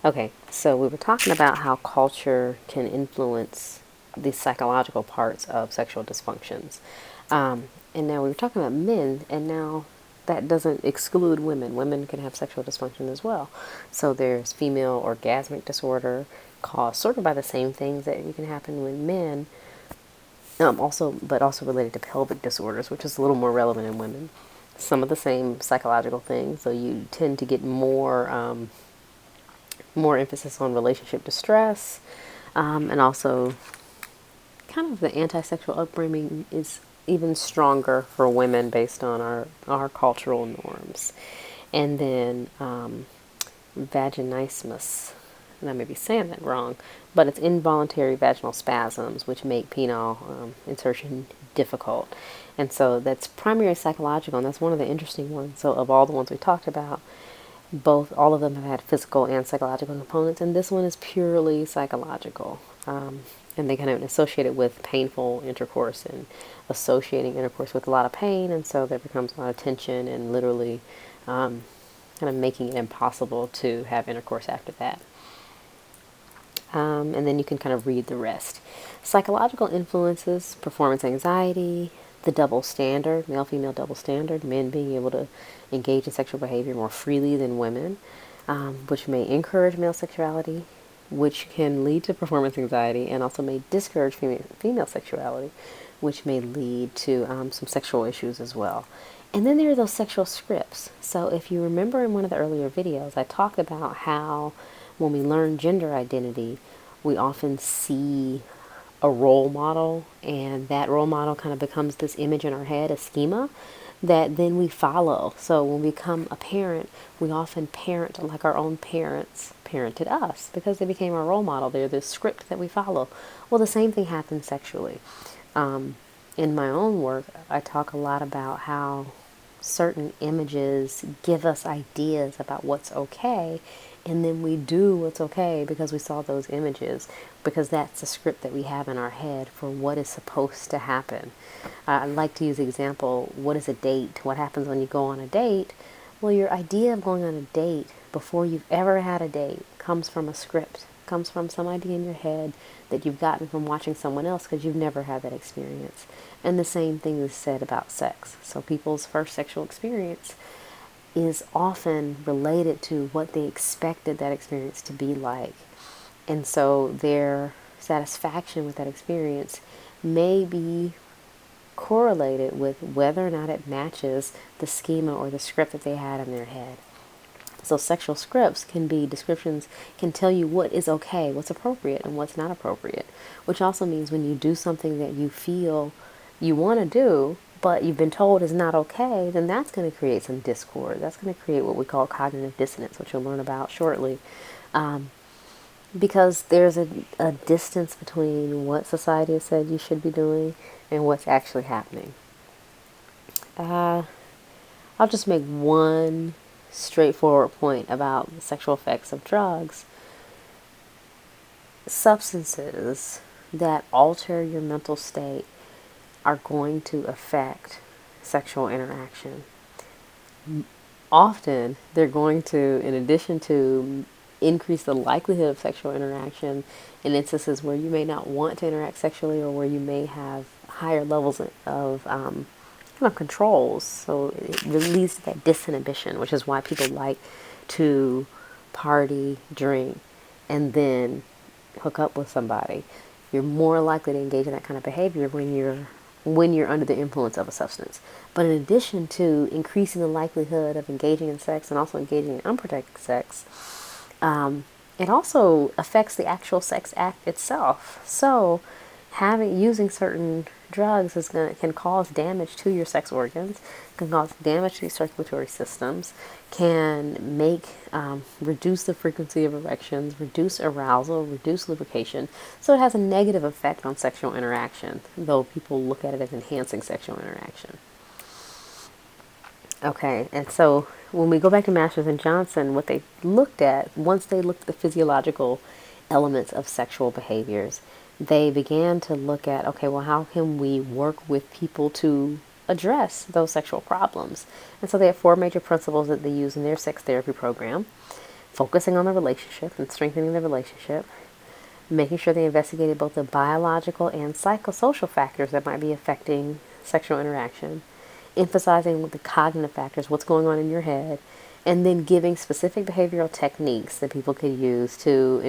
Okay, so we were talking about how culture can influence the psychological parts of sexual dysfunctions. And now we were talking about men, and now that doesn't exclude women. Women can have sexual dysfunction as well. So there's female orgasmic disorder caused sort of by the same things that can happen with men, but also related to pelvic disorders, which is a little more relevant in women. Some of the same psychological things. So you tend to get more emphasis on relationship distress, and also kind of the anti-sexual upbringing is even stronger for women based on our cultural norms. And then vaginismus, and I may be saying that wrong, but it's involuntary vaginal spasms which make penile insertion difficult. And so that's primary psychological, and that's one of the interesting ones. So of all the ones we talked about, all of them have had physical and psychological components, and this one is purely psychological. And they kind of associate it with painful intercourse and associating intercourse with a lot of pain, and so there becomes a lot of tension and literally kind of making it impossible to have intercourse after that. And then you can kind of read the rest. Psychological influences: performance anxiety, the double standard, male female double standard, men being able to engage in sexual behavior more freely than women, which may encourage male sexuality, which can lead to performance anxiety, and also may discourage female sexuality, which may lead to some sexual issues as well. And then there are those sexual scripts. So if you remember in one of the earlier videos, I talked about how when we learn gender identity, we often see a role model, and that role model kind of becomes this image in our head, a schema that then we follow. So when we become a parent, we often parent like our own parents parented us because they became our role model. They're this script that we follow. Well, the same thing happens sexually. In my own work, I talk a lot about how certain images give us ideas about what's okay, and then we do what's okay because we saw those images, because that's the script that we have in our head for what is supposed to happen. I like to use the example, what is a date? What happens when you go on a date? Well, your idea of going on a date before you've ever had a date comes from a script, comes from some idea in your head that you've gotten from watching someone else because you've never had that experience. And the same thing is said about sex. So people's first sexual experience is often related to what they expected that experience to be like. And so their satisfaction with that experience may be correlated with whether or not it matches the schema or the script that they had in their head. So sexual scripts can be descriptions, can tell you what is okay, what's appropriate, and what's not appropriate, which also means when you do something that you feel you want to do, but you've been told is not okay, then that's going to create some discord. That's going to create what we call cognitive dissonance, which you'll learn about shortly. Because there's a distance between what society has said you should be doing and what's actually happening. I'll just make one straightforward point about the sexual effects of drugs. Substances that alter your mental state are going to affect sexual interaction. Often, they're going to, in addition to increase the likelihood of sexual interaction in instances where you may not want to interact sexually or where you may have higher levels of kind of controls. So it leads to that disinhibition, which is why people like to party, drink, and then hook up with somebody. You're more likely to engage in that kind of behavior when you're under the influence of a substance. But in addition to increasing the likelihood of engaging in sex and also engaging in unprotected sex, it also affects the actual sex act itself. So using certain drugs can cause damage to your sex organs, can cause damage to your circulatory systems, can reduce the frequency of erections, reduce arousal, reduce lubrication. So it has a negative effect on sexual interaction, though people look at it as enhancing sexual interaction. Okay, and so when we go back to Masters and Johnson, what they looked at, once they looked at the physiological elements of sexual behaviors, they began to look at, okay, well, how can we work with people to address those sexual problems? And so they have 4 major principles that they use in their sex therapy program. focusing on the relationship and strengthening the relationship, making sure they investigated both the biological and psychosocial factors that might be affecting sexual interaction, emphasizing the cognitive factors, what's going on in your head, and then giving specific behavioral techniques that people could use to